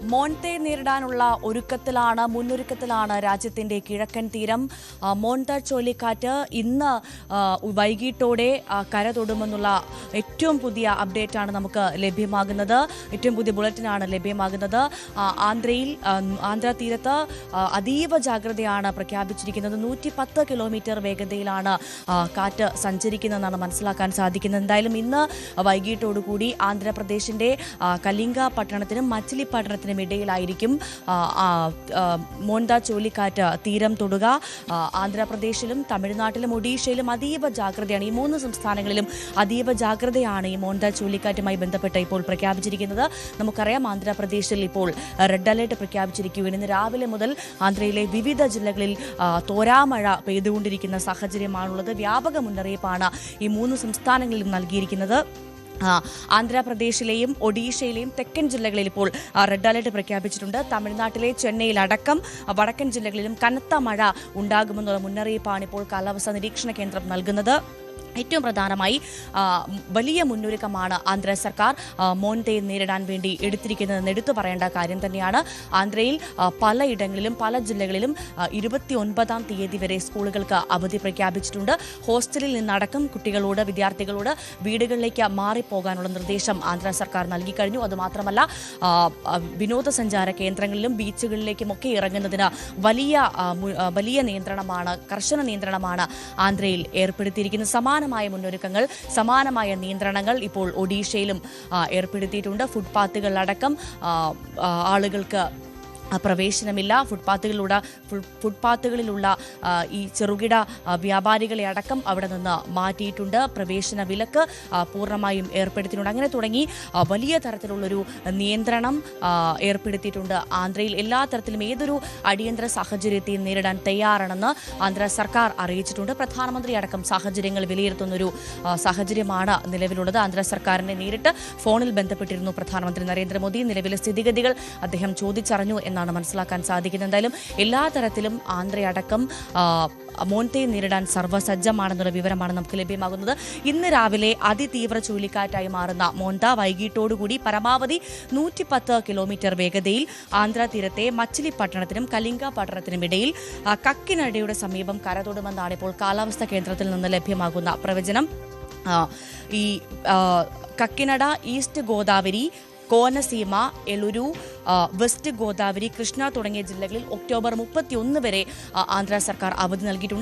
മോൺതെ നേരിടാനുള്ള മുന്നൊരുക്കത്തിലാണ് രാജ്യത്തിന്റെ കിഴക്കൻ തീരം. മോൺത ചുഴലിക്കാറ്റ് ഇന്ന് വൈകിട്ടോടെ കര തൊടുമെന്നുള്ള ഏറ്റവും പുതിയ അപ്ഡേറ്റാണ് നമുക്ക് ലഭ്യമാകുന്നത്. ഏറ്റവും പുതിയ ബുള്ളറ്റിനാണ് ലഭ്യമാകുന്നത്. ആന്ധ്ര തീരത്ത് അതീവ ജാഗ്രതയാണ് പ്രഖ്യാപിച്ചിരിക്കുന്നത്. 110 കിലോമീറ്റർ വേഗതയിലാണ് കാറ്റ് സഞ്ചരിക്കുന്നതെന്നാണ് മനസ്സിലാക്കാൻ സാധിക്കുന്നത്. എന്തായാലും ഇന്ന് വൈകിട്ടോടുകൂടി ആന്ധ്രാപ്രദേശിന്റെ കലിംഗ പട്ടണത്തിനും മച്ചിലി പട്ടണത്തിനും ഇടയിലായിരിക്കും മോൺത ചുഴലിക്കാറ്റ് തീരം തൊടുക. ആന്ധ്രാപ്രദേശിലും തമിഴ്നാട്ടിലും ഒഡീഷയിലും അതീവ ജാഗ്രതയാണ്. ഈ 3 സംസ്ഥാനങ്ങളിലും അതീവ ജാഗ്രതയാണ് ഈ മോൺത ചുഴലിക്കാറ്റുമായി ബന്ധപ്പെട്ട് ഇപ്പോൾ പ്രഖ്യാപിച്ചിരിക്കുന്നത്. നമുക്കറിയാം, ആന്ധ്രാപ്രദേശിൽ ഇപ്പോൾ റെഡ് അലേർട്ട് പ്രഖ്യാപിച്ചിരിക്കുകയാണ്. ഇന്ന് രാവിലെ മുതൽ ആന്ധ്രയിലെ വിവിധ ജില്ലകളിൽ തോരാമഴ പെയ്തുകൊണ്ടിരിക്കുന്ന സാഹചര്യമാണുള്ളത്. വ്യാപക മുന്നറിയിപ്പാണ് ഈ 3 സംസ്ഥാനങ്ങളിലും നൽകിയിരിക്കുന്നത്. ആന്ധ്രാപ്രദേശിലെയും ഒഡീഷയിലെയും തെക്കൻ ജില്ലകളിൽ ഇപ്പോൾ റെഡ് അലേർട്ട് പ്രഖ്യാപിച്ചിട്ടുണ്ട്. തമിഴ്നാട്ടിലെ ചെന്നൈയിലടക്കം വടക്കൻ ജില്ലകളിലും കനത്ത മഴ ഉണ്ടാകുമെന്നുള്ള മുന്നറിയിപ്പാണ് ഇപ്പോൾ കാലാവസ്ഥാ നിരീക്ഷണ കേന്ദ്രം നൽകുന്നത്. ഏറ്റവും പ്രധാനമായി വലിയ മുന്നൊരുക്കമാണ് ആന്ധ്ര സർക്കാർ മോൺതയെ നേരിടാൻ വേണ്ടി എടുത്തിരിക്കുന്നതെന്ന് എടുത്തു പറയേണ്ട കാര്യം തന്നെയാണ്. ആന്ധ്രയിൽ പലയിടങ്ങളിലും പല ജില്ലകളിലും 29-ാം തീയതി വരെ സ്കൂളുകൾക്ക് അവധി പ്രഖ്യാപിച്ചിട്ടുണ്ട്. ഹോസ്റ്റലിൽ നിന്നടക്കം വിദ്യാർത്ഥികളോട് വീടുകളിലേക്ക് മാറിപ്പോകാനുള്ള നിർദ്ദേശം ആന്ധ്ര സർക്കാർ നൽകിക്കഴിഞ്ഞു. അതുമാത്രമല്ല, വിനോദസഞ്ചാര കേന്ദ്രങ്ങളിലും ബീച്ചുകളിലേക്കുമൊക്കെ ഇറങ്ങുന്നതിന് വലിയ നിയന്ത്രണമാണ്, കർശന നിയന്ത്രണമാണ് ആന്ധ്രയിൽ ഏർപ്പെടുത്തിയിരിക്കുന്നത്. സമാനമായ മുന്നൊരുക്കങ്ങൾ, സമാനമായ നിയന്ത്രണങ്ങൾ ഇപ്പോൾ ഒഡീഷയിലും ഏർപ്പെടുത്തിയിട്ടുണ്ട്. ഫുട്പാത്തുകളിലടക്കം ആളുകൾക്ക് പ്രവേശനമില്ല. ഫുട്പാത്തുകളിലുള്ള ഈ ചെറുകിട വ്യാപാരികളെ അടക്കം അവിടെ നിന്ന് മാറ്റിയിട്ടുണ്ട്. പ്രവേശന വിലക്ക് പൂർണ്ണമായും ഏർപ്പെടുത്തിയിട്ടുണ്ട്. അങ്ങനെ തുടങ്ങി വലിയ തരത്തിലുള്ളൊരു നിയന്ത്രണം ഏർപ്പെടുത്തിയിട്ടുണ്ട്. ആന്ധ്രയിൽ എല്ലാ തരത്തിലും ഏതൊരു അടിയന്തര സാഹചര്യത്തെയും നേരിടാൻ തയ്യാറാണെന്ന് ആന്ധ്ര സർക്കാർ അറിയിച്ചിട്ടുണ്ട്. പ്രധാനമന്ത്രി അടക്കം സാഹചര്യങ്ങൾ വിലയിരുത്തുന്നൊരു സാഹചര്യമാണ് നിലവിലുള്ളത്. ആന്ധ്ര സർക്കാരിനെ നേരിട്ട് ഫോണിൽ ബന്ധപ്പെട്ടിരുന്നു പ്രധാനമന്ത്രി നരേന്ദ്രമോദി. നിലവിലെ സ്ഥിതിഗതികൾ അദ്ദേഹം ചോദിച്ചറിഞ്ഞു എന്നാണ് മനസ്സിലാക്കാൻ സാധിക്കുന്നത്. എന്തായാലും എല്ലാ തരത്തിലും ആന്ധ്രയടക്കം മോൺതയെ നേരിടാൻ സർവ്വസജ്ജമാണെന്നുള്ള വിവരമാണ് നമുക്ക് ലഭ്യമാകുന്നത്. ഇന്ന് രാവിലെ അതിതീവ്ര ചുഴലിക്കാറ്റായി മാറുന്ന മോൺത വൈകിട്ടോടുകൂടി പരമാവധി 110 കിലോമീറ്റർ വേഗതയിൽ ആന്ധ്ര തീരത്തെ മച്ചിലി പട്ടണത്തിനും കലിംഗ പട്ടണത്തിനും ഇടയിൽ കക്കിനടയുടെ സമീപം കരതൊടുമെന്നാണ് ഇപ്പോൾ കാലാവസ്ഥാ കേന്ദ്രത്തിൽ നിന്ന് ലഭ്യമാകുന്ന പ്രവചനം. ഈ കക്കിനട, ഈസ്റ്റ് ഗോദാവരി, കോനസീമ, എളുരു, വെസ്റ്റ് ഗോദാവരി, കൃഷ്ണ തുടങ്ങിയ ജില്ലകളിൽ ഒക്ടോബർ 31 വരെ ആന്ധ്ര സർക്കാർ അവധി നൽകിയിട്ടുണ്ട്.